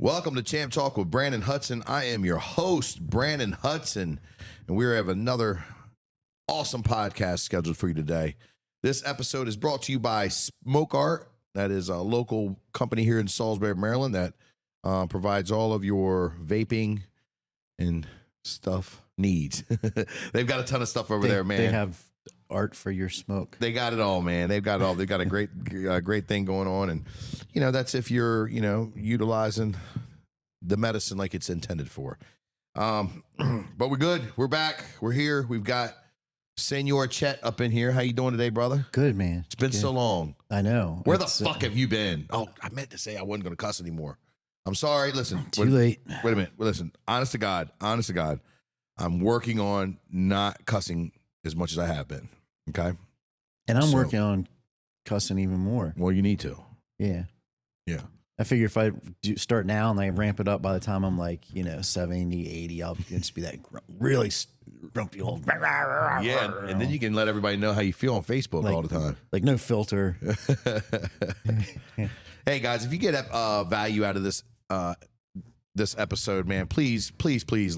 Welcome to Champ Talk with Branden Hudson. I am your host, Branden Hudson, and we have another awesome podcast scheduled for you today. This episode is brought to you by Smoke Art. That is a local company here in Salisbury, Maryland that provides all of your vaping and stuff needs. They've got a ton of stuff over there, man. They have art for your smoke. They got it all, man. They've got it all. They've got a great thing going on. And, that's if you're, utilizing the medicine like it's intended for. But we're good. We're back. We're here. We've got Senor Chet up in here. How you doing today, brother? Good, man. It's been so long. I know. Where the fuck have you been? Oh, I meant to say I wasn't going to cuss anymore. I'm sorry. Listen. Too late. Wait a minute. Listen. Honest to God. I'm working on not cussing as much as I have been. Okay. And I'm working on cussing even more. Well, you need to. Yeah. Yeah. I figure if I start now and I ramp it up by the time I'm like, 70, 80, I'll just be that really grumpy old. Yeah. And then you can let everybody know how you feel on Facebook all the time. Like no filter. Hey, guys, if you get value out of this episode, man, please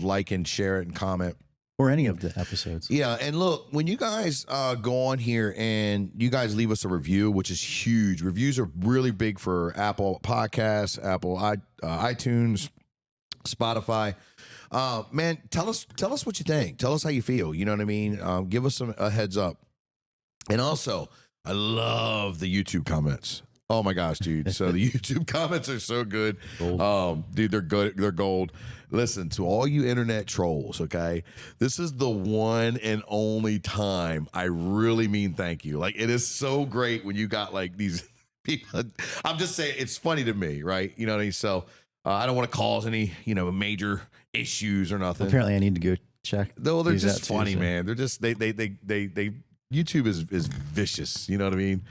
like and share it and comment. Or any of the episodes. Yeah, and look, when you guys go on here and you guys leave us a review, which is huge. Reviews are really big for Apple Podcasts, Apple iTunes, Spotify. Man, tell us what you think. Tell us how you feel. You know what I mean? Give us a heads up. And also, I love the YouTube comments. Oh my gosh, dude. So the YouTube comments are so good. Dude, they're good. They're gold. Listen, to all you internet trolls, okay? This is the one and only time I really mean thank you. Like, it is so great when you got like these people. I'm just saying, it's funny to me, right? You know what I mean? So I don't want to cause any, major issues or nothing. Apparently I need to go check. No, they're just funny, man. They're just, they YouTube is vicious, you know what I mean?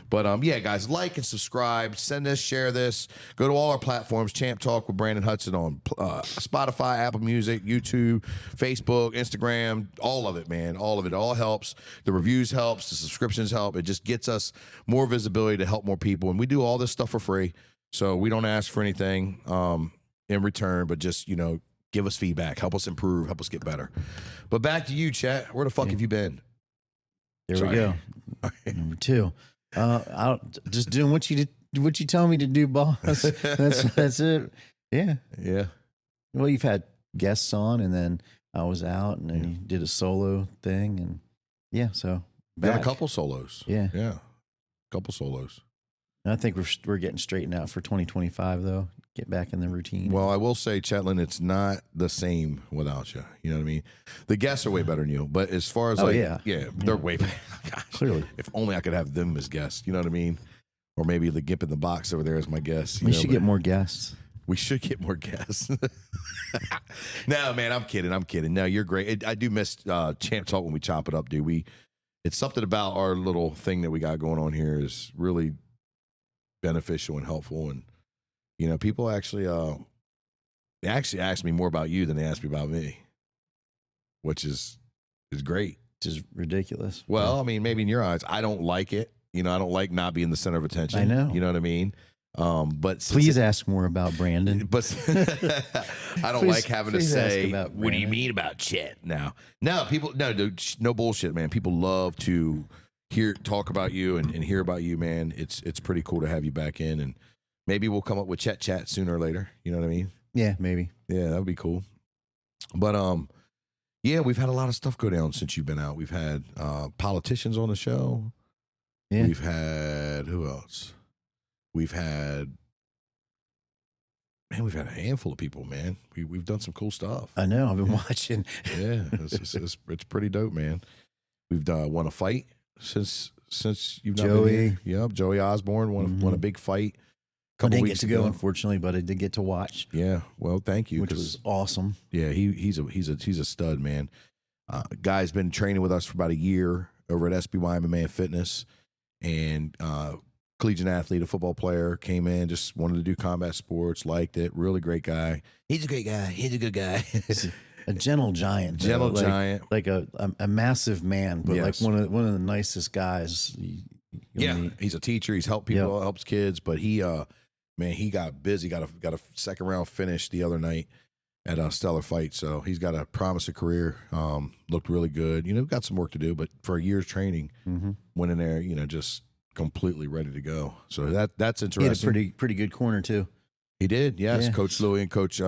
But yeah, guys, like and subscribe, send this, share this, go to all our platforms, Champ Talk with Branden Hudson on Spotify, Apple Music, YouTube, Facebook, Instagram, all of it, man, all of it. All helps. The reviews helps, the subscriptions help. It just gets us more visibility to help more people, and we do all this stuff for free, so we don't ask for anything in return, but just give us feedback, help us improve, help us get better. But back to you, Chet. Where the fuck have you been? There we go. Number 2. Just doing what you tell me to do, boss. That's it. Yeah. Yeah. Well, you've had guests on, and then I was out, and then you did a solo thing, and so Got a couple solos. Yeah. Yeah. Couple solos. And I think we're getting straightened out for 2025 though. Get back in the routine. Well, I will say, Chetlin, it's not the same without you. You know what I mean? The guests are way better than you, but as far as they're way better. Gosh, clearly. If only I could have them as guests. You know what I mean? Or maybe the Gimp in the Box over there as my guest. We should get more guests. We should get more guests. No, man, I'm kidding. No, you're great. I do miss Champ Talk when we chop it up, dude. It's something about our little thing that we got going on here is really beneficial and helpful, and people actually they actually ask me more about you than they ask me about me, which is great. Which is ridiculous. Well, I mean, maybe in your eyes, I don't like it. I don't like not being the center of attention. I know. You know what I mean? But please ask more about Branden. But I don't like having to say, what do you mean about Chet now? No, people, no, dude, no bullshit, man. People love to talk about you and hear about you, man. It's pretty cool to have you back in, and maybe we'll come up with Chet sooner or later. You know what I mean? Yeah, maybe. Yeah, that would be cool. But yeah, we've had a lot of stuff go down since you've been out. We've had politicians on the show. Yeah. We've had who else? We've had a handful of people, man. We've done some cool stuff. I know. I've been watching. Yeah, it's pretty dope, man. We've won a fight since you've not been here. Yep, Joey Osborne won a big fight. I didn't get to go, unfortunately, but I did get to watch. Yeah, well, thank you, which was awesome. Yeah, he's a stud, man. Guy's been training with us for about a year over at SBY MMA Fitness, and collegiate athlete, a football player, came in, just wanted to do combat sports, liked it, really great guy. He's a great guy. He's a good guy. A gentle giant. Giant. Like a massive man, but like one of the nicest guys. He's a teacher. He's helped people, helps kids, but he man, he got busy. Got a second round finish the other night at a stellar fight. So he's got a promising career. Looked really good. Got some work to do, but for a year's training, went in there, just completely ready to go. So that's interesting. He had a pretty good corner too. He did, yes. Yeah. Coach Louie and Coach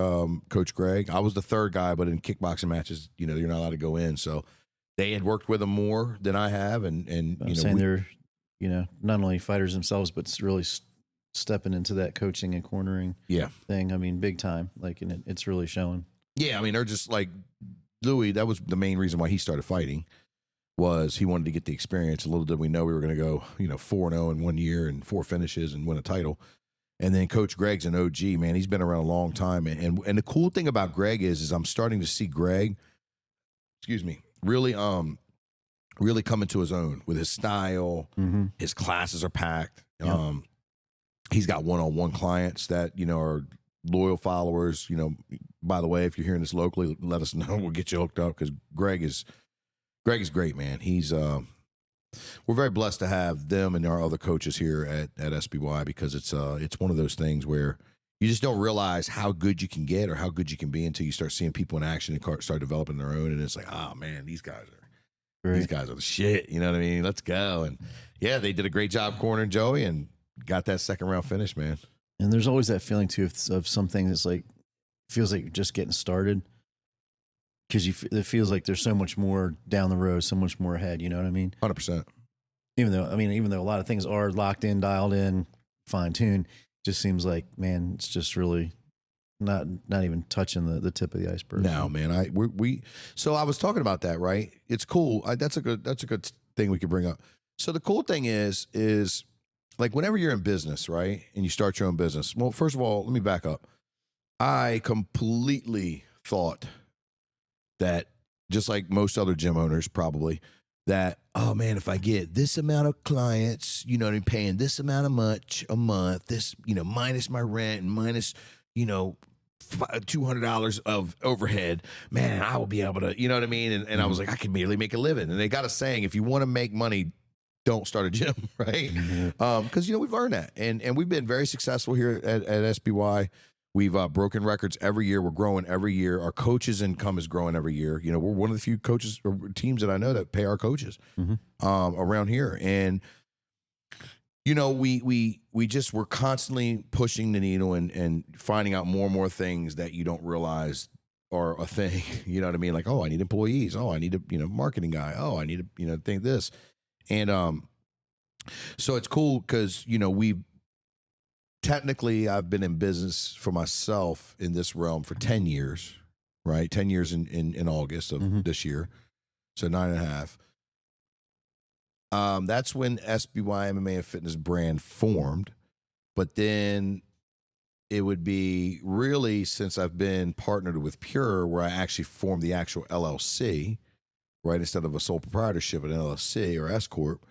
Greg. I was the third guy, but in kickboxing matches, you're not allowed to go in. So they had worked with him more than I have, and I'm saying they're, not only fighters themselves, but really stepping into that coaching and cornering thing. I mean, big time. Like, and it's really showing. Yeah, I mean, they're just like Louie. That was the main reason why he started fighting. Was he wanted to get the experience. Little did we know we were going to go, 4-0 in 1 year and 4 finishes and win a title. And then Coach Greg's an OG, man. He's been around a long time. And the cool thing about Greg is I'm starting to see Greg, really come into his own with his style. His classes are packed. Yep. He's got one-on-one clients that, are loyal followers. By the way, if you're hearing this locally, let us know. We'll get you hooked up because Greg is great, man. He's we're very blessed to have them and our other coaches here at SBY because it's one of those things where you just don't realize how good you can get or how good you can be until you start seeing people in action and start developing their own. And it's like, oh man, these guys are the shit. You know what I mean? Let's go. And yeah, they did a great job cornering Joey and got that second round finish, man. And there's always that feeling too of something that's like feels like you're just getting started. Because it feels like there's so much more down the road, so much more ahead. You know what I mean? 100%. Even though a lot of things are locked in, dialed in, fine tuned, just seems like, man, it's just really not even touching the tip of the iceberg. No, man. So I was talking about that, right? It's cool. That's a good thing we could bring up. So the cool thing is like whenever you're in business, right, and you start your own business. Well, first of all, let me back up. I completely thought that, just like most other gym owners probably, that, oh man, if I get this amount of clients, I'm paying this amount of much a month, this, minus my rent and minus, $200 of overhead, man, I will be able to, you know what I mean? And I was like, I can merely make a living. And they got a saying, if you want to make money, don't start a gym, right? Because, we've learned that. And we've been very successful here at SBY. We've broken records every year. We're growing every year. Our coaches' income is growing every year. We're one of the few coaches or teams that I know that pay our coaches around here. And, we're constantly pushing the needle and finding out more and more things that you don't realize are a thing. You know what I mean? Like, oh, I need employees. Oh, I need a, marketing guy. Oh, I need to, think this. And so it's cool because, technically, I've been in business for myself in this realm for 10 years, right? 10 years in August of this year. So 9.5. That's when SBY MMA and Fitness brand formed. But then it would be really since I've been partnered with Pure where I actually formed the actual LLC, right? Instead of a sole proprietorship, an LLC or S Corp.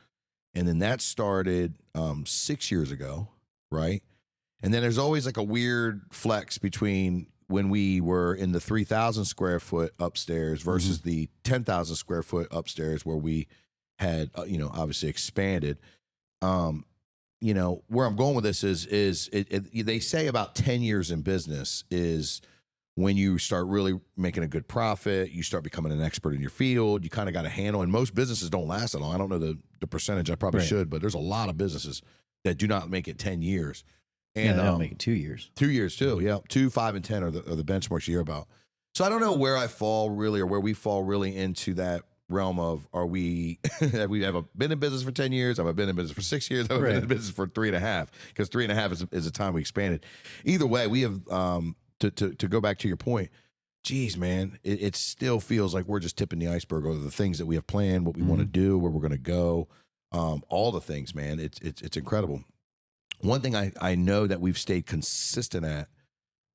And then that started 6 years ago, right? And then there's always like a weird flex between when we were in the 3,000 square foot upstairs versus the 10,000 square foot upstairs where we had, obviously expanded. Where I'm going with this is they say about 10 years in business is when you start really making a good profit, you start becoming an expert in your field, you kind of got a handle. And most businesses don't last that long. I don't know the percentage, I probably should, but there's a lot of businesses that do not make it 10 years. And they don't make it 2 years. 2 years too, yeah. 2, 5, and 10 are the benchmarks you hear about. So I don't know where I fall really, or where we fall really into that realm of have we ever been in business for 10 years? Have I been in business for 6 years? Have I been in business for 3.5? Because 3.5 is the time we expanded. Either way, we have to go back to your point. Geez, man, it still feels like we're just tipping the iceberg over the things that we have planned, what we want to do, where we're going to go, all the things, man. It's incredible. One thing I know that we've stayed consistent at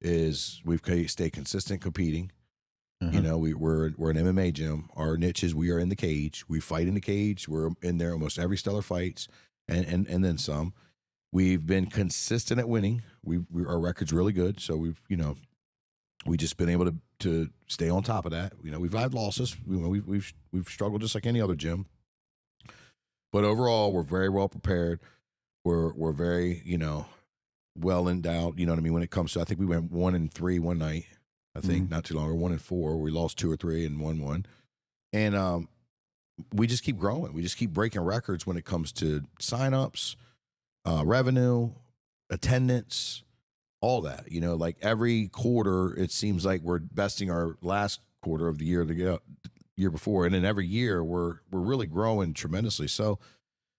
is we've stayed consistent competing. We're an MMA gym. Our niche is we are in the cage. We fight in the cage. We're in there almost every stellar fights and then some. We've been consistent at winning. Our record's really good. So we've just been able to stay on top of that. We've had losses. We've struggled just like any other gym. But overall, we're very well prepared. We're very, well endowed. You know what I mean? When it comes to, I think we went 1-3 one night. I think not too long, or 1-4. We lost 2 or 3 and won 1. And we just keep growing. We just keep breaking records when it comes to signups, revenue, attendance, all that. You know, like every quarter, it seems like we're besting our last quarter of the year before, and then every year we're really growing tremendously. So,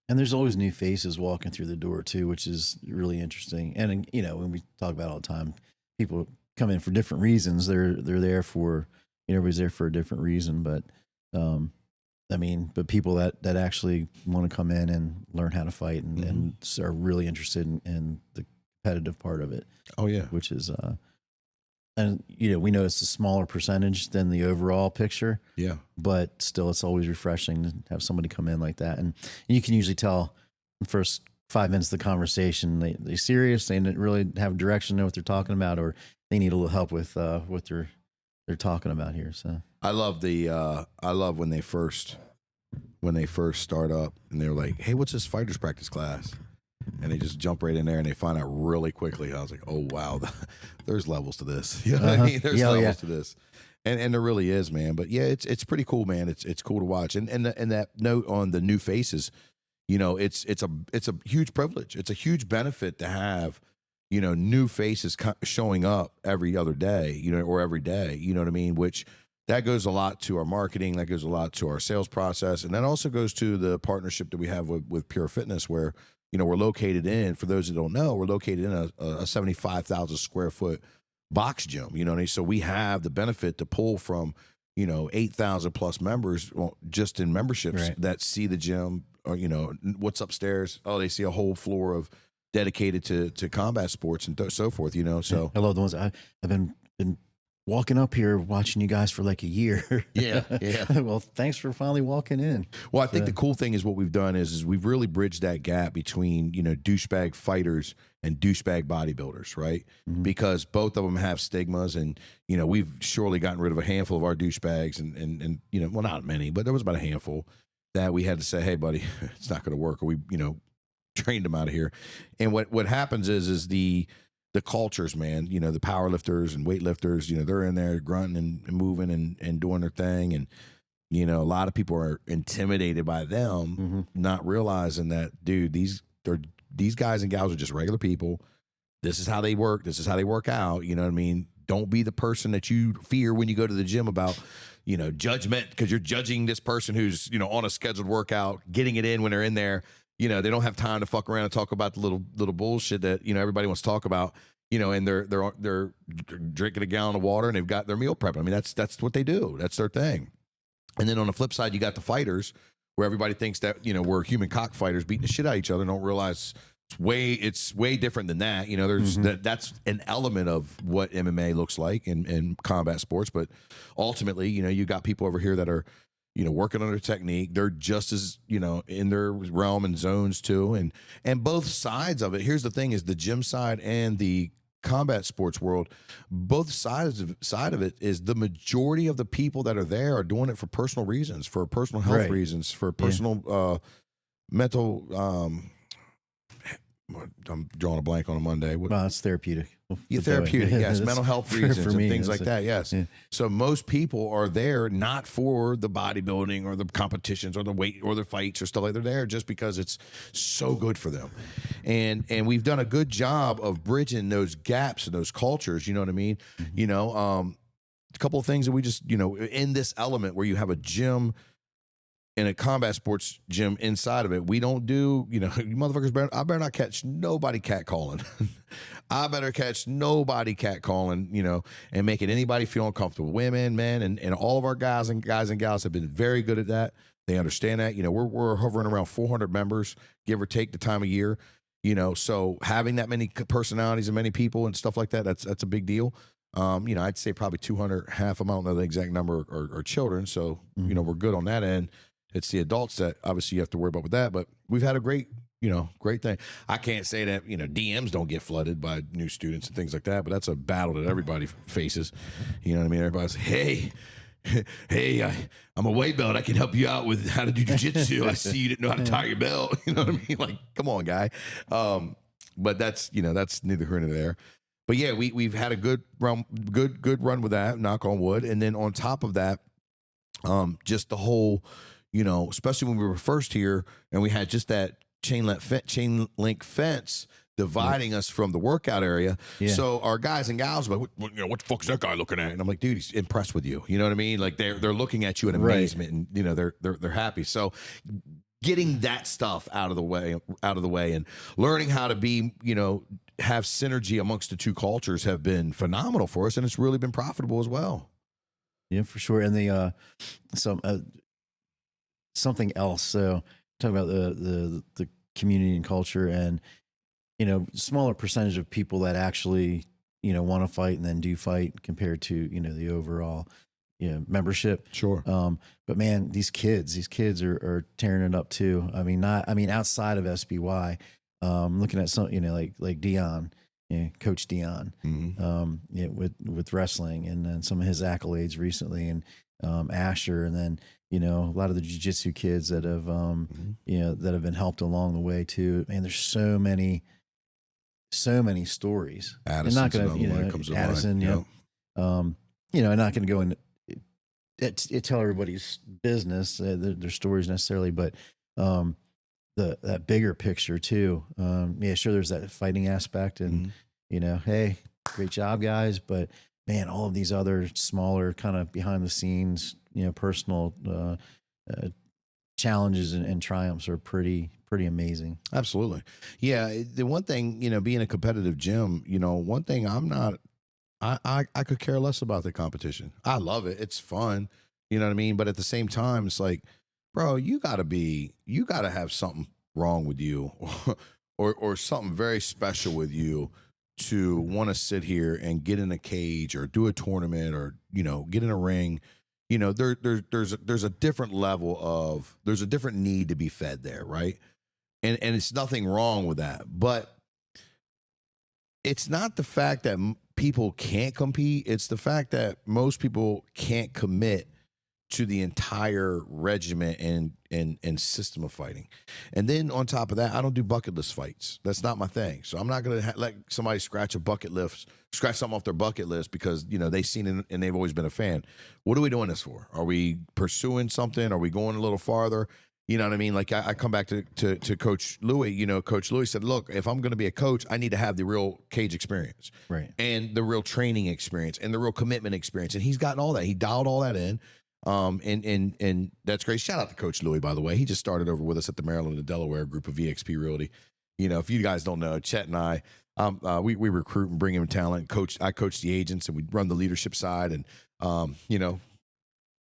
And there's always new faces walking through the door too, which is really interesting. And you know, when we talk about it all the time, people come in for different reasons. They're there for, you know, everybody's there for a different reason. But I mean, but people that actually want to come in and learn how to fight and are really interested in the competitive part of it. oh yeah, Which is and you know, we know it's a smaller percentage than the overall picture. yeah. But still, it's always refreshing to have somebody come in like that. And you can usually tell the first 5 minutes of the conversation, they serious, they didn't really have direction, know what they're talking about, or they need a little help with what they're talking about here. So I love when they first start up and they're like, hey, what's this fighters practice class? And they just jump right in there and they find out really quickly. I was like, oh wow, there's levels to this. You know what I mean? There's levels to this. And there really is, man. But yeah, it's pretty cool, man. It's cool to watch. And that note on the new faces, you know, it's a huge privilege. It's a huge benefit to have, you know, new faces showing up every other day, you know, or every day. You know what I mean? Which that goes a lot to our marketing. That goes a lot to our sales process, and that also goes to the partnership that we have with Pure Fitness, where, you know, we're located in. For those that don't know, we're located in a 75,000 square foot box gym, you know what I mean? So we have the benefit to pull from, you know, 8,000 plus members just in memberships that see the gym, or, you know, what's upstairs. Oh, they see a whole floor of dedicated to combat sports and so forth, you know? So I love the ones I've been walking up here watching you guys for like a year. Yeah. Well, thanks for finally walking in. Well, I think the cool thing is what we've done is we've really bridged that gap between, you know, douchebag fighters and douchebag bodybuilders, right? Because both of them have stigmas, and, you know, we've surely gotten rid of a handful of our douchebags and you know, well, not many, but there was about a handful that we had to say, hey, buddy, it's not going to work. Or we, you know, trained them out of here. And what happens is the cultures, man, you know, the power lifters and weightlifters, you know, they're in there grunting and moving and doing their thing. And, you know, a lot of people are intimidated by them, not realizing that, dude, these guys and gals are just regular people. This is how they work. This is how they work out. You know what I mean? Don't be the person that you fear when you go to the gym about, you know, judgment, because you're judging this person who's, you know, on a scheduled workout, getting it in when they're in there. You know, they don't have time to fuck around and talk about the little bullshit that, you know, everybody wants to talk about, you know, and they're drinking a gallon of water and they've got their meal prep. I mean, that's what they do. That's their thing. And then on the flip side, you got the fighters, where everybody thinks that, you know, we're human cockfighters beating the shit out of each other and don't realize it's way different than that. You know, there's that's an element of what MMA looks like in combat sports. But ultimately, you know, you got people over here that are, you know, working on their technique. They're just as, you know, in their realm and zones too. And both sides of it. Here's the thing: is the gym side and the combat sports world, both sides of it is the majority of the people that are there are doing it for personal reasons, for personal health reasons, for personal mental. I'm drawing a blank on a Monday. Well, it's therapeutic. Therapeutic, yes. Mental health reasons for me, and things like that, yes. Yeah. So most people are there not for the bodybuilding or the competitions or the weight or the fights or stuff like that. They're there just because it's so good for them. And we've done a good job of bridging those gaps and those cultures, you know what I mean? You know, a couple of things that we just, you know, in this element where you have a gym in a combat sports gym inside of it, we don't do, you know, you motherfuckers I better not catch nobody catcalling. I better catch nobody catcalling, you know, and making anybody feel uncomfortable. Women, men, and all of our guys and gals have been very good at that. They understand that. You know, we're hovering around 400 members, give or take the time of year, you know, so having that many personalities and many people and stuff like that, that's a big deal. You know, I'd say probably 200, half of them, I don't know the exact number, are children. So, you know, we're good on that end. It's the adults that obviously you have to worry about with that, but we've had a great thing. I can't say that, you know, DMs don't get flooded by new students and things like that, but that's a battle that everybody faces. You know what I mean? Everybody's, hey, I'm a weight belt. I can help you out with how to do jujitsu. I see you didn't know how to tie your belt. You know what I mean? Like, come on, guy. But that's that's neither here nor there. But yeah, we've had a good run, good run with that. Knock on wood. And then on top of that, just the whole, especially when we were first here and we had just that chain link fence dividing us from the workout area. Yeah. So our guys and gals were like, what the fuck is that guy looking at? And I'm like, dude, he's impressed with you. You know what I mean? Like they're looking at you in amazement, and they're happy. So getting that stuff out of the way, and learning how to be, have synergy amongst the two cultures have been phenomenal for us, and it's really been profitable as well. Yeah, for sure. And the something else. So talk about the community and culture, and smaller percentage of people that actually want to fight and then do fight compared to the overall membership. Sure. But man, these kids are tearing it up too. I mean, outside of SBY, looking at some like Dion. Coach Dion, with wrestling, and then some of his accolades recently, and Asher, and then a lot of the jiu-jitsu kids that have that have been helped along the way too. Man, there's so many stories. Addison's not gonna comes to Addison, mind. I'm not gonna go into tell everybody's business, their stories necessarily, but that bigger picture too. Sure, there's that fighting aspect, and hey, great job, guys. But man, all of these other smaller kind of behind the scenes, personal challenges and triumphs are pretty amazing. Absolutely. Yeah. The one thing, being a competitive gym, one thing I could care less about the competition. I love it. It's fun. You know what I mean? But at the same time, it's like, bro, you gotta have something wrong with you or something very special with you to want to sit here and get in a cage or do a tournament or, get in a ring. There's a different level of, there's a different need to be fed there. Right. And it's nothing wrong with that, but it's not the fact that people can't compete. It's the fact that most people can't commit to the entire regiment and system of fighting. And then on top of that, I don't do bucket list fights. That's not my thing. So I'm not going to let somebody scratch something off their bucket list because, they've seen it and they've always been a fan. What are we doing this for? Are we pursuing something? Are we going a little farther? You know what I mean? Like I come back to Coach Louis. Coach Louis said, look, if I'm going to be a coach, I need to have the real cage experience, right, and the real training experience and the real commitment experience. And he's gotten all that. He dialed all that in. And that's great. Shout out to Coach Louis, by the way. He just started over with us at the Maryland and Delaware group of VXP Realty. If you guys don't know, Chet and I, we recruit and bring in talent. I coach the agents, and we run the leadership side, and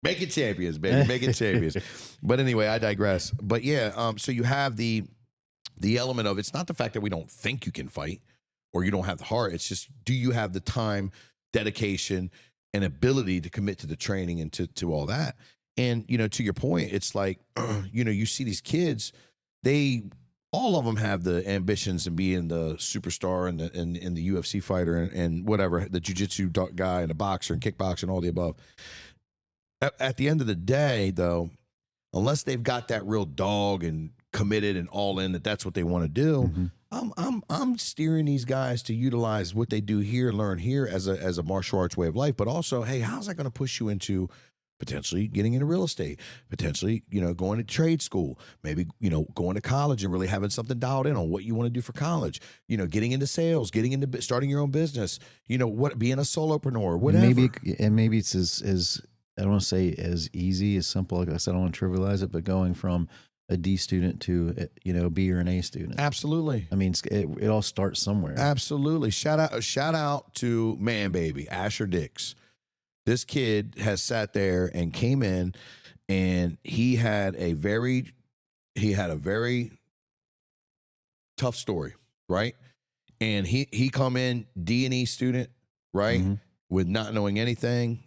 make it champions, baby, make it champions. But anyway, I digress. But yeah, so you have the element of, it's not the fact that we don't think you can fight or you don't have the heart. It's just, do you have the time, dedication, and ability to commit to the training and to all that? And, to your point, it's like, you see these kids, all of them have the ambitions and being the superstar and the UFC fighter and whatever, the jiu-jitsu guy and the boxer and kickboxer and all the above. At the end of the day, though, unless they've got that real dog and committed and all in, that's what they want to do, I'm steering these guys to utilize what they do here, learn here as a martial arts way of life. But also, hey, how's that going to push you into potentially getting into real estate, potentially, going to trade school, maybe, going to college and really having something dialed in on what you want to do for college, getting into sales, getting into starting your own business, being a solopreneur, whatever. Maybe it's as I don't want to say as easy, as simple. Like I said, I don't want to trivialize it, but going from a D student to a B or an A student. Absolutely. I mean, it all starts somewhere. Absolutely. Shout out to Man Baby Asher Dix. This kid has sat there and came in, and he had a very tough story, right? And he come in D&E student, right, with not knowing anything.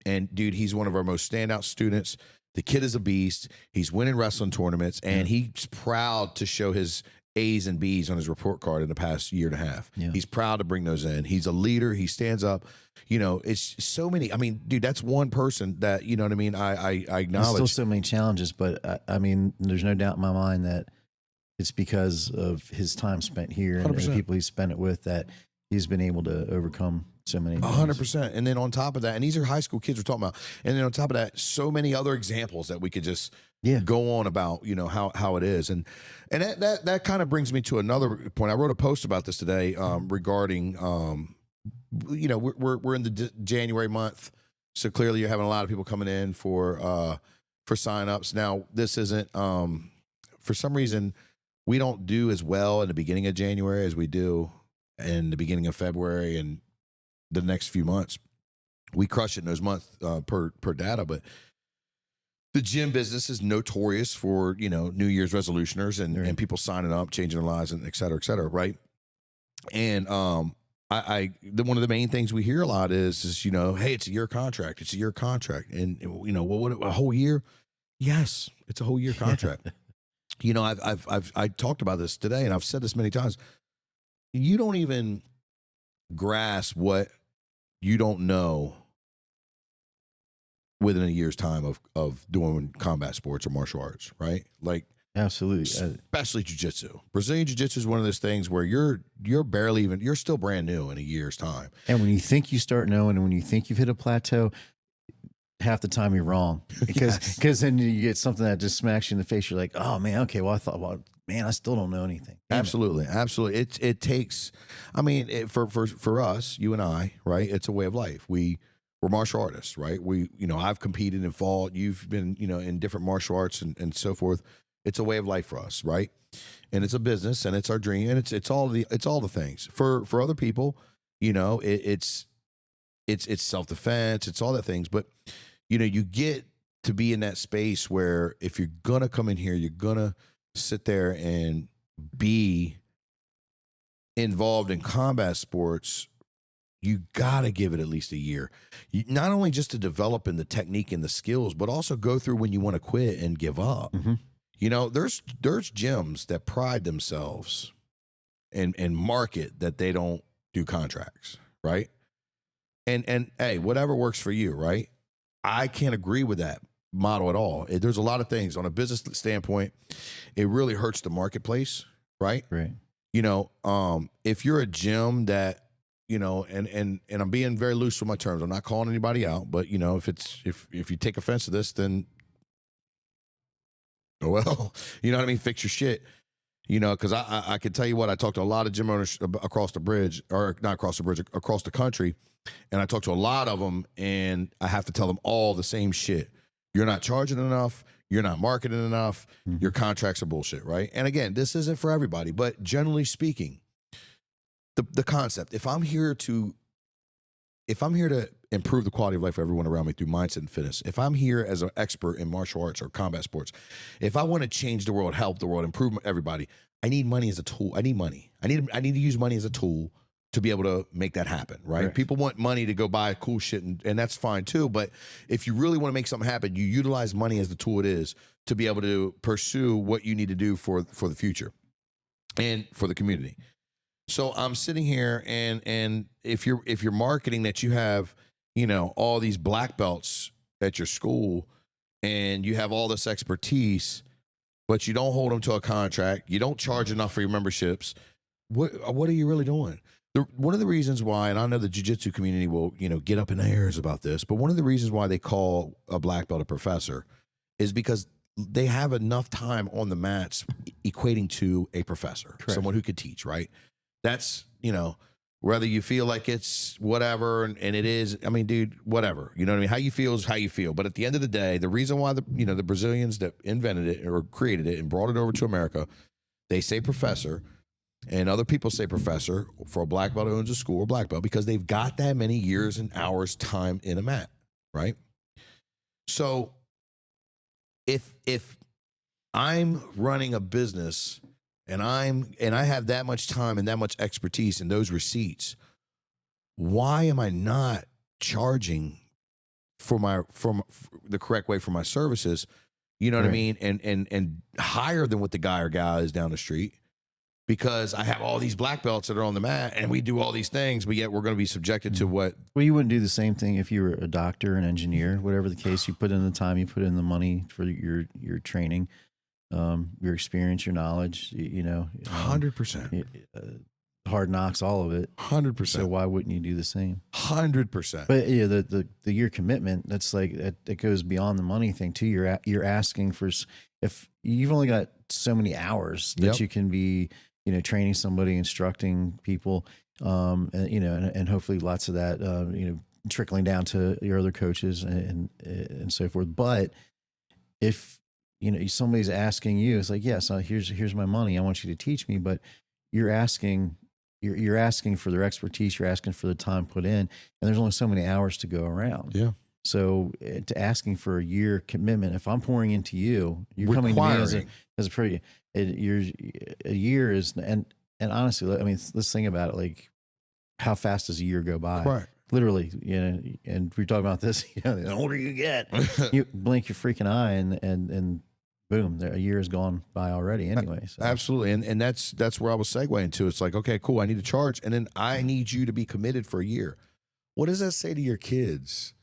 And dude, he's one of our most standout students. The kid is a beast. He's winning wrestling tournaments, and he's proud to show his A's and B's on his report card in the past year and a half. Yeah. He's proud to bring those in. He's a leader. He stands up. It's so many. I mean, dude, that's one person that, you know what I mean? I acknowledge. There's still so many challenges, but I mean, there's no doubt in my mind that it's because of his time spent here and the 100%. people he's spent it with that he's been able to overcome so many things. 100%. And then on top of that, and these are high school kids we're talking about, and then on top of that, so many other examples that we could just go on about, you know, how it is. And that kind of brings me to another point. I wrote a post about this today regarding, you know, we're in the January month. So clearly you're having a lot of people coming in for signups. Now, this isn't, for some reason, we don't do as well in the beginning of January as we do in the beginning of February and the next few months. We crush it in those months per data, but the gym business is notorious for, you know, New Year's resolutioners and people signing up, changing their lives, and et cetera, right? And one of the main things we hear a lot is, you know, hey, it's a year contract. It's a year contract. And, you know, what a whole year? Yes, it's a whole year contract. You know, I talked about this today, and I've said this many times. You don't even grasp what you don't know within a year's time of doing combat sports or martial arts, right? Like, absolutely, especially jiu-jitsu. Brazilian jiu-jitsu is one of those things where you're barely even, you're still brand new in a year's time. And when you think you start knowing, and when you think you've hit a plateau, half the time you're wrong, because then you get something that just smacks you in the face. You're like, oh man, okay, well I thought, well, man, I still don't know anything. Absolutely. It takes, I mean, for us, you and I, right? It's a way of life. We're martial artists, right? You know, I've competed and fought. You've been, you know, in different martial arts and so forth. It's a way of life for us, right? And it's a business, and it's our dream, and it's all the things. For other people, you know, it's self-defense, it's all that things. But you know, you get to be in that space where if you're gonna come in here, you're gonna sit there and be involved in combat sports. You gotta give it at least a year, not only just to develop in the technique and the skills, but also go through when you want to quit and give up. Mm-hmm. You know, there's gyms that pride themselves and market that they don't do contracts, right? And hey, whatever works for you, right? I can't agree with that model at all. There's a lot of things on a business standpoint. It really hurts the marketplace, right? Right. You know, if you're a gym that, you know, and I'm being very loose with my terms. I'm not calling anybody out, but you know, if you take offense to this, then well, you know what I mean? Fix your shit. You know, because I can tell you what, I talked to a lot of gym owners across the bridge, or not across the bridge, across the country. And I talked to a lot of them, and I have to tell them all the same shit. You're not charging enough. You're not marketing enough. Mm-hmm. Your contracts are bullshit, right? And again, this isn't for everybody, but generally speaking, the concept, if I'm here to improve the quality of life for everyone around me through mindset and fitness, if I'm here as an expert in martial arts or combat sports, if I want to change the world, help the world, improve everybody, I need money as a tool. I need money. I need to use money as a tool to be able to make that happen, right? Right. People want money to go buy cool shit, and that's fine too. But if you really want to make something happen, you utilize money as the tool it is to be able to pursue what you need to do for the future and for the community. So I'm sitting here, and if you're marketing that you have, you know, all these black belts at your school, and you have all this expertise, but you don't hold them to a contract, you don't charge enough for your memberships, what are you really doing? One of the reasons why, and I know the jiu-jitsu community will, you know, get up in the airs about this, but one of the reasons why they call a black belt a professor is because they have enough time on the mats equating to a professor, correct, someone who could teach, right? That's, you know, whether you feel like it's whatever, and it is, I mean, dude, whatever, you know what I mean? How you feel is how you feel. But at the end of the day, the reason why the Brazilians that invented it or created it and brought it over to America, they say professor, and other people say professor for a black belt who owns a school or black belt, because they've got that many years and hours time in a mat, right? So if I'm running a business and I have that much time and that much expertise and those receipts, why am I not charging for the correct way for my services? You know what I mean? And higher than what the guy or gal is down the street, because I have all these black belts that are on the mat and we do all these things, but yet we're going to be subjected to what? Well, you wouldn't do the same thing if you were a doctor, an engineer, whatever the case. You put in the time, you put in the money for your training. your experience, your knowledge, 100%. hard knocks, all of it. 100%. So why wouldn't you do the same? 100%. But yeah, the year commitment, that's like it goes beyond the money thing too. You're asking for, if you've only got so many hours that you can be, training somebody, instructing people, and hopefully lots of that, trickling down to your other coaches and so forth. But if somebody's asking you, it's like, yes, here's my money, I want you to teach me, but you're asking for their expertise, you're asking for the time put in, and there's only so many hours to go around. Yeah. So to asking for a year commitment, if I'm pouring into you, you're coming to me as a pretty, a year is, and honestly, I mean, let's think about it. Like, how fast does a year go by? Right. Literally, and we talk about this, the older you get, you blink your freaking eye and boom, a year has gone by already anyway. So. Absolutely. And that's where I was segueing to. It's like, okay, cool, I need to charge. And then I need you to be committed for a year. What does that say to your kids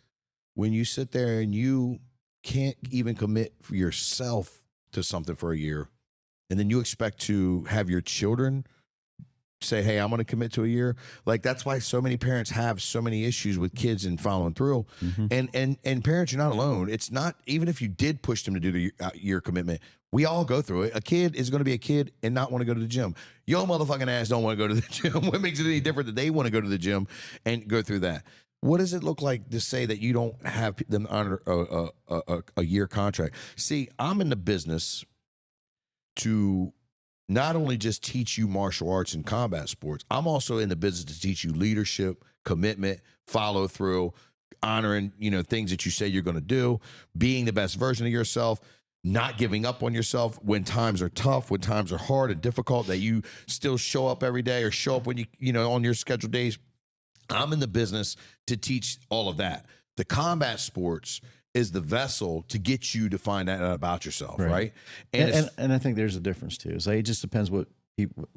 when you sit there and you can't even commit for yourself to something for a year, and then you expect to have your children say, hey, I'm going to commit to a year? Like, that's why so many parents have so many issues with kids and following through. Mm-hmm. And parents, you're not alone. It's not, even if you did push them to do the year commitment, we all go through it. A kid is going to be a kid and not want to go to the gym. Your motherfucking ass don't want to go to the gym. What makes it any different that they want to go to the gym and go through that? What does it look like to say that you don't have them under a year contract? See, I'm in the business to not only just teach you martial arts and combat sports, I'm also in the business to teach you leadership, commitment, follow through, honoring, things that you say you're going to do, being the best version of yourself, not giving up on yourself when times are tough, when times are hard and difficult, that you still show up every day or show up when on your scheduled days. I'm in the business to teach all of that. The combat sports is the vessel to get you to find out about yourself, right? And I think there's a difference too. So it just depends what people,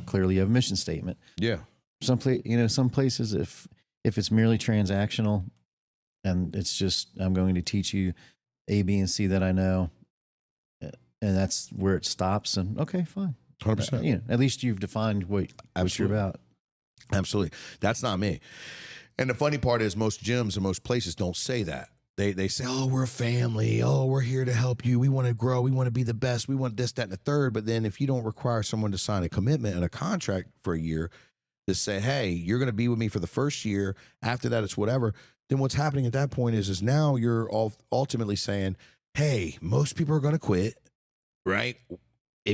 clearly you have a mission statement. Yeah. Some places, if it's merely transactional and it's just, I'm going to teach you A, B, and C that I know, and that's where it stops, and okay, fine. 100%. At least you've defined what you're about. Absolutely. That's not me. And the funny part is most gyms and most places don't say that. They say, oh, we're a family. Oh, we're here to help you. We want to grow. We want to be the best. We want this, that, and the third. But then if you don't require someone to sign a commitment and a contract for a year to say, hey, you're going to be with me for the first year. After that, it's whatever. Then what's happening at that point is now you're all ultimately saying, hey, most people are going to quit, right?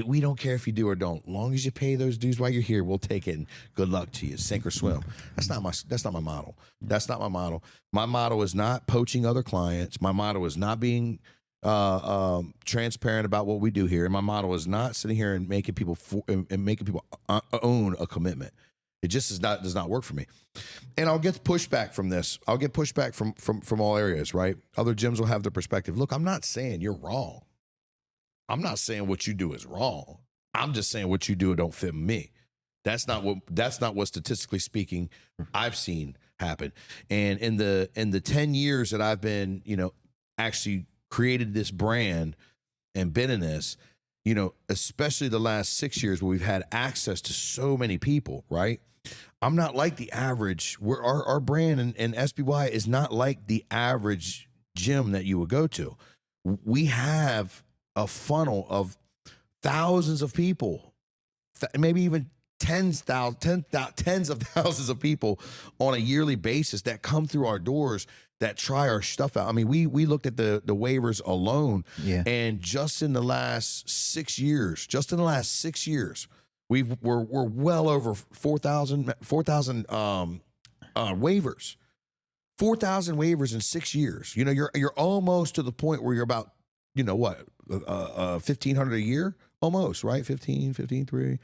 We don't care if you do or don't. As long as you pay those dues while you're here, we'll take it. And good luck to you. Sink or swim. That's not my model. That's not my model. My model is not poaching other clients. My model is not being transparent about what we do here. And my model is not sitting here and making people own a commitment. It just does not work for me. And I'll get pushback from this. I'll get pushback from all areas, right? Other gyms will have their perspective. Look, I'm not saying you're wrong. I'm not saying what you do is wrong. I'm just saying what you do don't fit me. That's not what statistically speaking I've seen happen. And in the 10 years that I've been, actually created this brand and been in this, especially the last 6 years where we've had access to so many people, right? I'm not like the average. Our brand and SBY is not like the average gym that you would go to. We have a funnel of thousands of people, maybe even tens of thousands of people on a yearly basis that come through our doors that try our stuff out. I mean, we looked at the waivers alone, and just in the last 6 years, we're well over 4,000 waivers. 4,000 waivers in 6 years. You're almost to the point where you're about, 1,500 a year, almost, right? 15,3,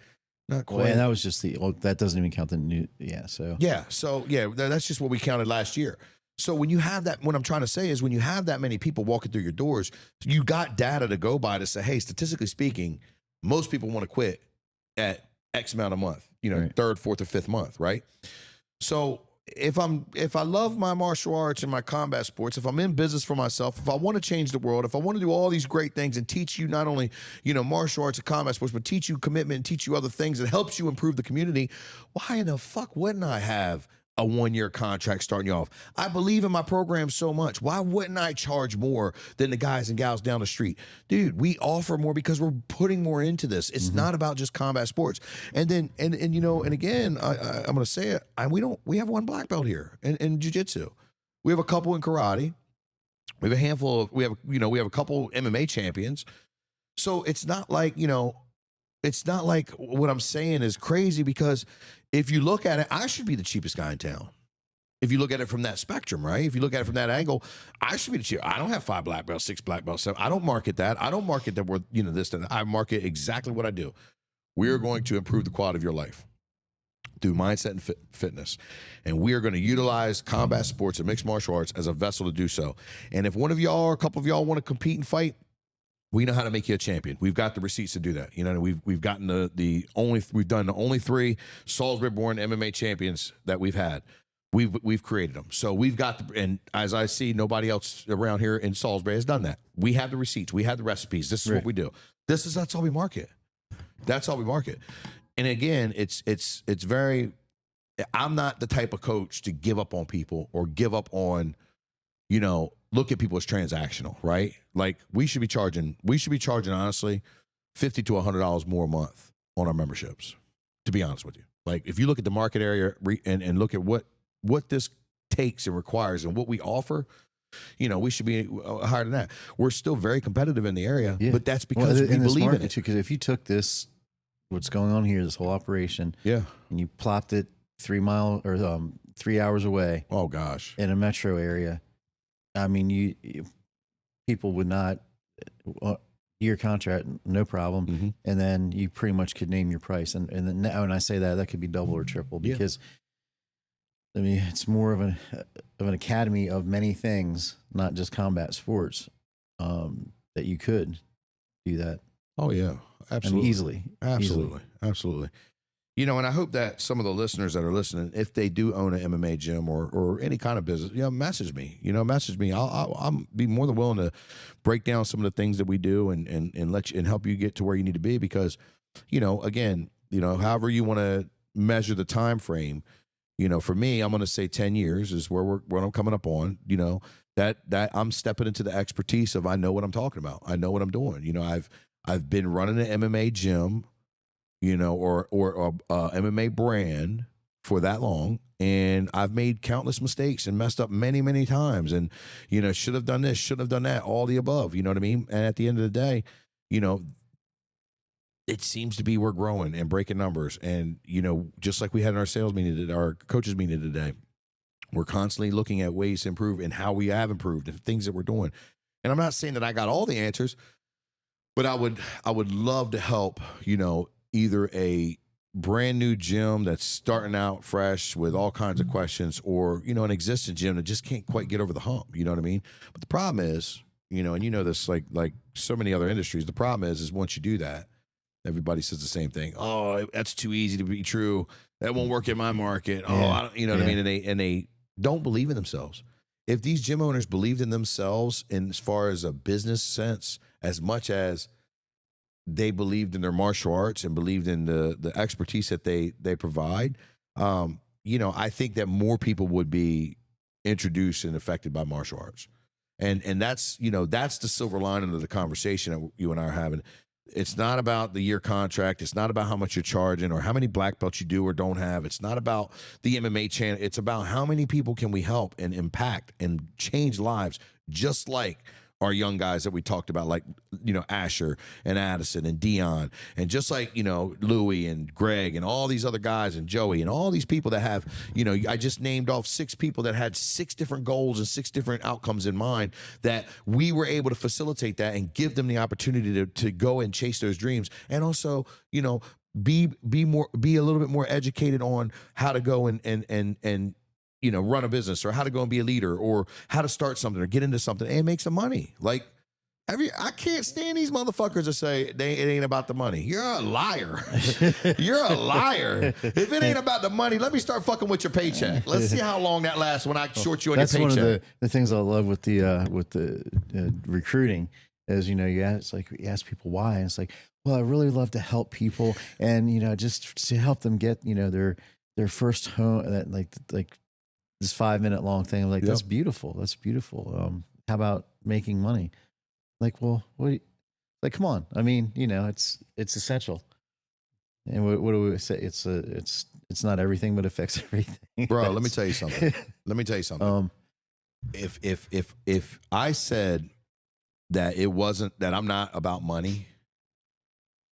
not quite. Well, and that was just that doesn't even count the new, So that's just what we counted last year. So when you have that, what I'm trying to say is when you have that many people walking through your doors, you got data to go by to say, hey, statistically speaking, most people want to quit at X amount a month, right. Third, fourth, or fifth month, right? So if I love my martial arts and my combat sports, if I'm in business for myself, if I want to change the world, if I want to do all these great things and teach you not only, martial arts and combat sports, but teach you commitment and teach you other things that helps you improve the community, why in the fuck wouldn't I have a 1-year contract starting you off? I believe in my program so much. Why wouldn't I charge more than the guys and gals down the street? Dude, we offer more because we're putting more into this. It's not about just combat sports. And then, and again, I'm going to say it. We have 1 black belt here in jiu-jitsu. We have a couple in karate. We have a handful we have a couple MMA champions. So it's not like, it's not like what I'm saying is crazy, because if you look at it, I should be the cheapest guy in town. If you look at it from that spectrum, right? If you look at it from that angle, I should be the cheapest. I don't have 5 black belts, 6 black belts, 7. I don't market that. I don't market that we're, this, and I market exactly what I do. We're going to improve the quality of your life through mindset and fitness. And we are going to utilize combat sports and mixed martial arts as a vessel to do so. And if one of y'all or a couple of y'all want to compete and fight, we know how to make you a champion. We've got the receipts to do that. We've gotten we've done the only 3 Salisbury-born MMA champions that we've had. We've created them. So we've got and as I see, nobody else around here in Salisbury has done that. We have the receipts. We have the recipes. This is what we do. That's all we market. That's all we market. And again, it's very. I'm not the type of coach to give up on people or give up on, look at people as transactional, right? Like we should be charging honestly $50 to $100 more a month on our memberships, to be honest with you. Like if you look at the market area and look at what this takes and requires and what we offer, we should be higher than that. We're still very competitive in the area, but that's because we believe in it. Because if you took this, what's going on here, this whole operation, and you plopped it 3 hours away. Oh gosh, in a metro area. I mean, people would not year contract, no problem, and then you pretty much could name your price. And then now, when I say that could be double or triple, because I mean it's more of an academy of many things, not just combat sports. That you could do that. Oh yeah, absolutely, easily. Absolutely. And I hope that some of the listeners that are listening, if they do own an MMA gym or any kind of business, message me. Message me. I'll be more than willing to break down some of the things that we do and let you and help you get to where you need to be. Because, again, however you want to measure the time frame, for me, I'm going to say 10 years is where I'm coming up on. That I'm stepping into the expertise of I know what I'm talking about. I know what I'm doing. I've been running an MMA gym, or a MMA brand for that long. And I've made countless mistakes and messed up many, many times. And, should have done this, should have done that, all the above, you know what I mean? And at the end of the day, it seems to be we're growing and breaking numbers. And, just like we had in our sales meeting, our coaches meeting today, we're constantly looking at ways to improve and how we have improved and things that we're doing. And I'm not saying that I got all the answers, but I would love to help, either a brand new gym that's starting out fresh with all kinds of questions, or, an existing gym that just can't quite get over the hump. You know what I mean? But the problem is, and this like so many other industries, the problem is once you do that, everybody says the same thing. Oh, that's too easy to be true. That won't work in my market. Oh, I don't, what I mean? And they don't believe in themselves. If these gym owners believed in themselves in as far as a business sense, as much as they believed in their martial arts and believed in the expertise that they provide, I think that more people would be introduced and affected by martial arts. And that's, that's the silver lining of the conversation that you and I are having. It's not about the year contract. It's not about how much you're charging or how many black belts you do or don't have. It's not about the MMA channel. It's about how many people can we help and impact and change lives, just like our young guys that we talked about, like, Asher and Addison and Dion, and just like, Louie and Greg and all these other guys and Joey and all these people that have, I just named off 6 people that had 6 different goals and 6 different outcomes in mind, that we were able to facilitate that and give them the opportunity to go and chase those dreams. And also, be a little bit more educated on how to go and run a business, or how to go and be a leader, or how to start something or get into something and make some money. Like, I can't stand these motherfuckers that say it ain't about the money. You're a liar. You're a liar. If it ain't about the money, let me start fucking with your paycheck. Let's see how long that lasts when I short you on your paycheck. That's one of the things I love with the recruiting is, you ask people why, and it's like, well, I really love to help people, and just to help them get their first home, that like this 5-minute long thing. I'm like, that's beautiful. That's beautiful. How about making money? Like, well, like, come on. I mean, it's essential. And what do we say? It's not everything, but affects everything. Bro, let me tell you something. If I said that it wasn't, that I'm not about money,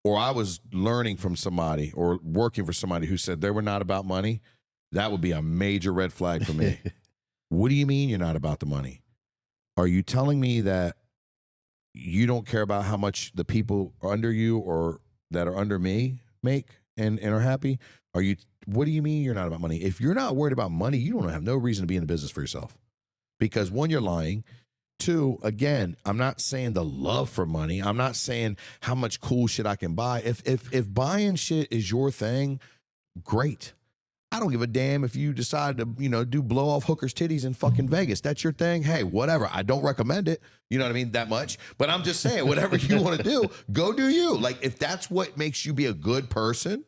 or I was learning from somebody or working for somebody who said they were not about money, that would be a major red flag for me. What do you mean you're not about the money? Are you telling me that you don't care about how much the people under you or that are under me make and are happy? What do you mean you're not about money? If you're not worried about money, you don't have no reason to be in the business for yourself. Because one, you're lying. Two, again, I'm not saying the love for money. I'm not saying how much cool shit I can buy. If buying shit is your thing, great. I don't give a damn if you decide to, do blow off hookers' titties in fucking Vegas. That's your thing. Hey, whatever. I don't recommend it. You know what I mean? That much. But I'm just saying, whatever you want to do, go do you. Like, if that's what makes you be a good person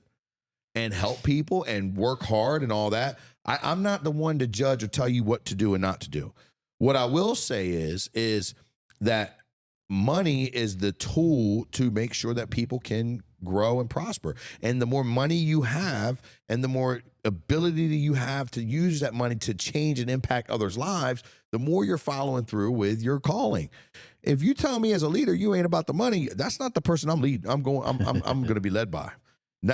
and help people and work hard and all that, I'm not the one to judge or tell you what to do and not to do. What I will say is that money is the tool to make sure that people can grow and prosper. And the more money you have and the more ability that you have to use that money to change and impact others' lives, the more you're following through with your calling. If you tell me as a leader you ain't about the money, that's not the person I'm leading. I'm going to be led by.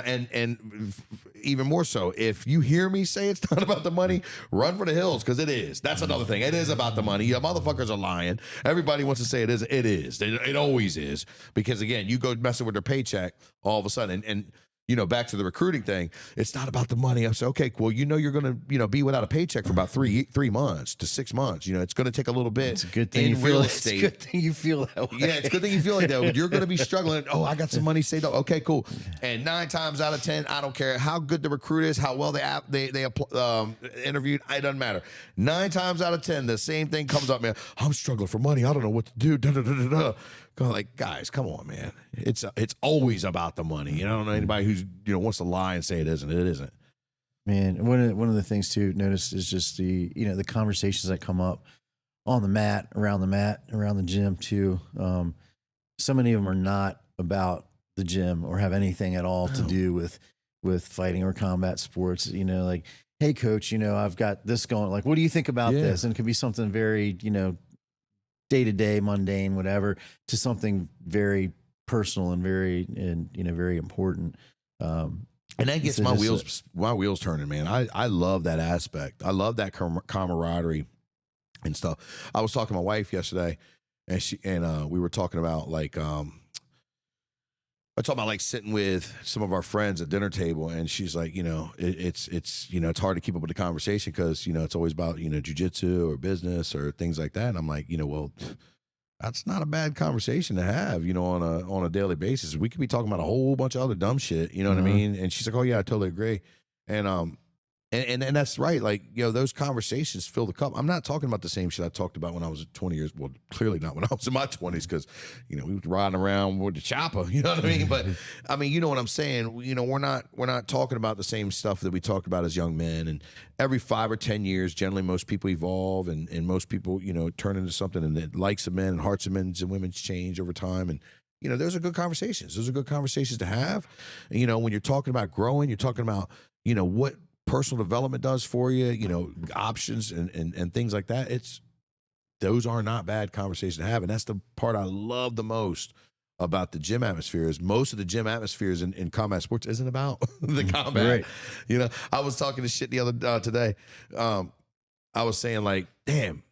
And even more so, if you hear me say it's not about the money, run for the hills, because it is. That's another thing. It is about the money. You motherfuckers are lying. Everybody wants to say it isn't. It is. It always is. Because again, you go messing with their paycheck all of a sudden, and back to the recruiting thing, it's not about the money. I say, okay, well, you're going to, be without a paycheck for about 3 months to 6 months. It's going to take a little bit. It's a good thing in real estate. It's a good thing you feel that way. Yeah, it's a good thing you feel like that. You're going to be struggling. Oh, I got some money saved up. Okay, cool. And 9 times out of 10, I don't care how good the recruit is, how well they interviewed. It doesn't matter. 9 times out of 10, the same thing comes up, man. I'm struggling for money. I don't know what to do. Da, da, da, da, da. Like, guys, come on, man. It's always about the money. I don't know anybody who's wants to lie and say it isn't. It isn't. Man, one of the things to notice is just the conversations that come up on the mat, around the gym too. So many of them are not about the gym or have anything at all to do with fighting or combat sports. Like, hey, coach, I've got this going. Like, what do you think about this? And it could be something very day-to-day, mundane, whatever, to something very personal and very important. And that gets my wheels turning, man. I love that aspect. I love that camaraderie and stuff. I was talking to my wife yesterday, and we were talking about I talk about sitting with some of our friends at dinner table, and she's like, it's hard to keep up with the conversation because it's always about jujitsu or business or things like that. And I'm like, well, that's not a bad conversation to have, on a daily basis. We could be talking about a whole bunch of other dumb shit, you know what I mean? And she's like, oh yeah, I totally agree. And that's right. Those conversations fill the cup. I'm not talking about the same shit I talked about when I was 20 years. Well, clearly not when I was in my 20s, because, we were riding around with the chopper, you know what I mean? But I mean, you know what I'm saying? We're not talking about the same stuff that we talked about as young men. And every 5 or 10 years, generally most people evolve and most people, turn into something, and the likes of men and hearts of men and women change over time. And, those are good conversations. Those are good conversations to have. And, when you're talking about growing, you're talking about, what personal development does for you, options and things like that. Those are not bad conversations to have. And that's the part I love the most about the gym atmosphere. Is most of the gym atmospheres in combat sports isn't about the combat. Right. I was talking to shit the other today. I was saying damn,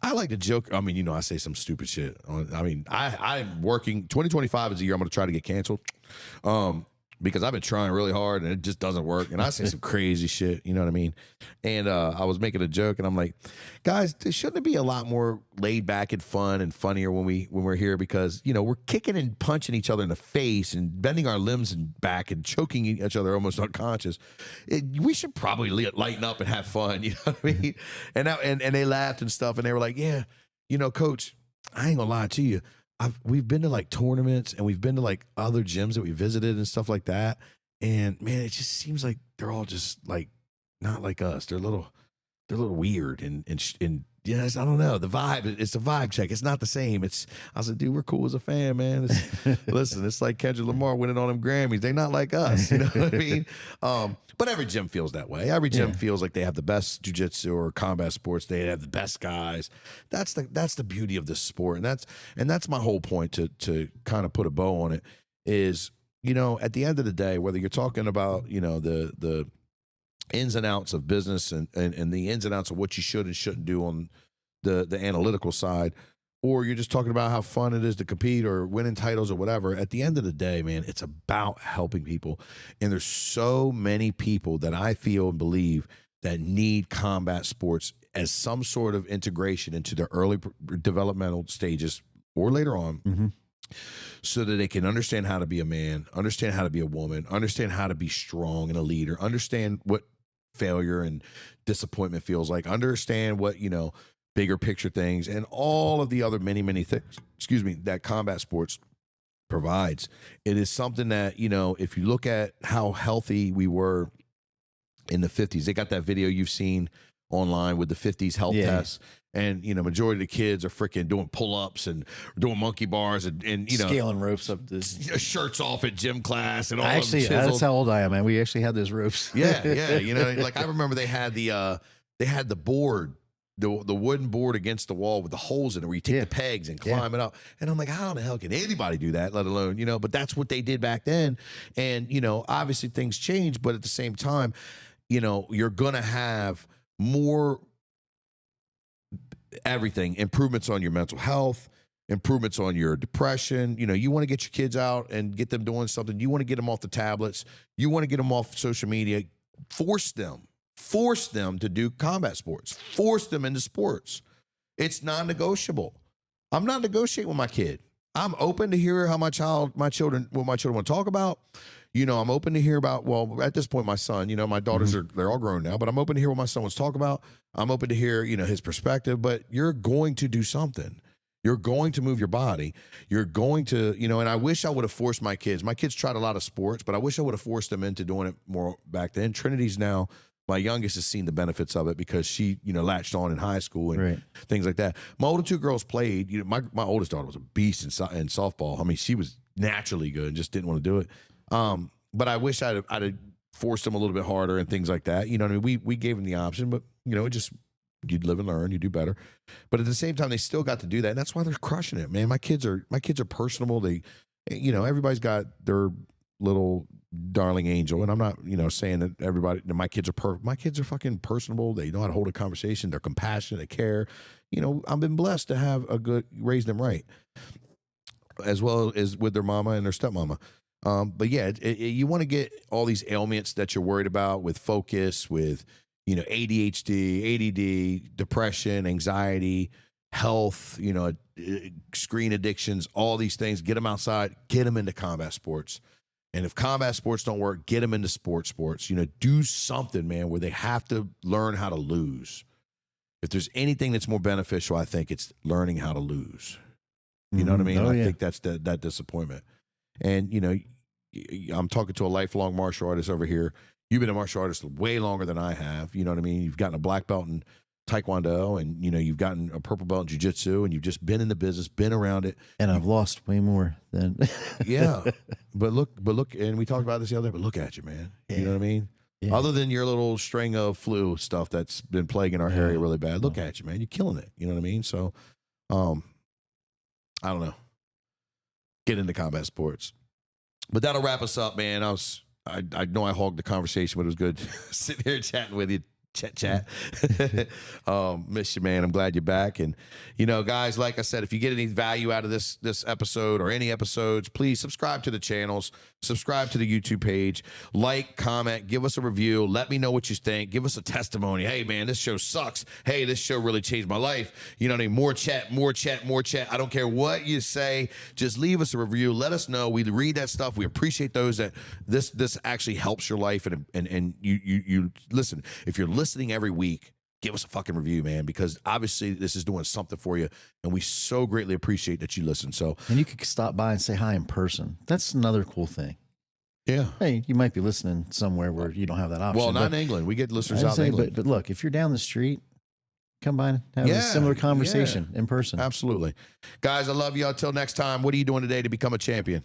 I like to joke. I mean, I say some stupid shit. I mean, I'm working. 2025 is the year I'm going to try to get canceled. because I've been trying really hard and it just doesn't work. And I say some crazy shit, you know what I mean? And I was making a joke and I'm like, guys, shouldn't it be a lot more laid back and fun and funnier when we're here? Because, you know, we're kicking and punching each other in the face and bending our limbs and back and choking each other almost unconscious. We should probably lighten up and have fun, you know what I mean? And they laughed and stuff and they were like, yeah, you know, coach, I ain't gonna lie to you. We've been to like tournaments and we've been to like other gyms that we visited and stuff like that. And man, it just seems like they're all just like not like us. They're a little weird and yes, I don't know. The vibe, it's a vibe check. It's not the same. I was like, dude, we're cool as a fan, man. Listen, it's like Kendrick Lamar winning all them Grammys. They're not like us. You know what I mean? But every gym feels that way. Every gym feels like they have the best jiu-jitsu or combat sports. They have the best guys. That's the beauty of this sport. And that's my whole point to kind of put a bow on it is, you know, at the end of the day, whether you're talking about, you know, the ins and outs of business and the ins and outs of what you should and shouldn't do on the analytical side, or you're just talking about how fun it is to compete or winning titles or whatever. At the end of the day, man, it's about helping people. And there's so many people that I feel and believe that need combat sports as some sort of integration into their early developmental stages or later on. So that they can understand how to be a man, understand how to be a woman, understand how to be strong and a leader, understand what failure and disappointment feels like, understand what, you know, bigger picture things and all of the other many things, that combat sports provides. It is something that, you know, if you look at how healthy we were in the 50s, they got that video you've seen online with the 50s health tests. And, you know, majority of the kids are freaking doing pull-ups and doing monkey bars and you know, scaling ropes up this shirts off at gym class and all actually, that's how old I am, man. We actually had those ropes. Yeah. You know, like I remember they had the board, the wooden board against the wall with the holes in it where you take the pegs and climb it up. And I'm like, how the hell can anybody do that, let alone, you know, but that's what they did back then. And, you know, obviously things change, but at the same time, you know, you're going to have more everything, improvements on your mental health, improvements on your depression. You know, you want to get your kids out and get them doing something. You want to get them off the tablets. You want to get them off social media. Force them to do combat sports. Force them into sports. It's non-negotiable. I'm not negotiating with my kid. I'm open to hear how what my children want to talk about. You know, I'm open to hear about, well, at this point, my son, you know, my daughters they're all grown now, but I'm open to hear what my son wants to talk about. I'm open to hear, you know, his perspective, but you're going to do something. You're going to move your body. You're going to, you know, and I wish I would have forced my kids. My kids tried a lot of sports, but I wish I would have forced them into doing it more back then. Trinity's now, my youngest has seen the benefits of it because she, you know, latched on in high school and things like that. My older two girls played. You know, my oldest daughter was a beast in softball. I mean, she was naturally good and just didn't want to do it. But I wish I'd have forced them a little bit harder and things like that. You know what I mean? We gave them the option, but you know, you'd live and learn, you do better. But at the same time, they still got to do that. And that's why they're crushing it, man. My kids are personable. They, you know, everybody's got their little darling angel. And I'm not, you know, saying that my kids are perfect. My kids are fucking personable. They know how to hold a conversation. They're compassionate. They care. You know, I've been blessed to have raise them right, as well as with their mama and their stepmama. But yeah, you want to get all these ailments that you're worried about with focus, with, you know, ADHD, ADD, depression, anxiety, health, you know, screen addictions, all these things. Get them outside, get them into combat sports. And if combat sports don't work, get them into sports. You know, do something, man, where they have to learn how to lose. If there's anything that's more beneficial, I think it's learning how to lose. You know what I mean? I think that's that disappointment. And, you know, I'm talking to a lifelong martial artist over here. You've been a martial artist way longer than I have. You know what I mean? You've gotten a black belt in Taekwondo and, you know, you've gotten a purple belt in jiu-jitsu and you've just been in the business, been around it. And I've lost way more than. Yeah. But look, and we talked about this the other day, but look at you, man. Yeah. You know what I mean? Yeah. Other than your little string of flu stuff that's been plaguing our area really bad, look at you, man. You're killing it. You know what I mean? So, I don't know. Get into combat sports. But that'll wrap us up, man. I know I hogged the conversation, but it was good sitting here chatting with you, Chet. Miss you, man. I'm glad you're back. And, you know, guys, like I said, if you get any value out of this episode or any episodes, please subscribe to the channels, subscribe to the YouTube page, like, comment, give us a review. Let me know what you think. Give us a testimony. Hey, man, this show sucks. Hey, this show really changed my life. You know what I mean? More chat. I don't care what you say. Just leave us a review. Let us know. We read that stuff. We appreciate those that this actually helps your life. And you listen, if you're listening every week, give us a fucking review, man, because obviously this is doing something for you, and we so greatly appreciate that you listen. So, and you could stop by and say hi in person. That's another cool thing. Yeah. Hey, you might be listening somewhere where you don't have that option. Well, not in England. We get listeners out in England. But look, if you're down the street, come by and have a similar conversation in person. Absolutely. Guys, I love you. Until next time, what are you doing today to become a champion?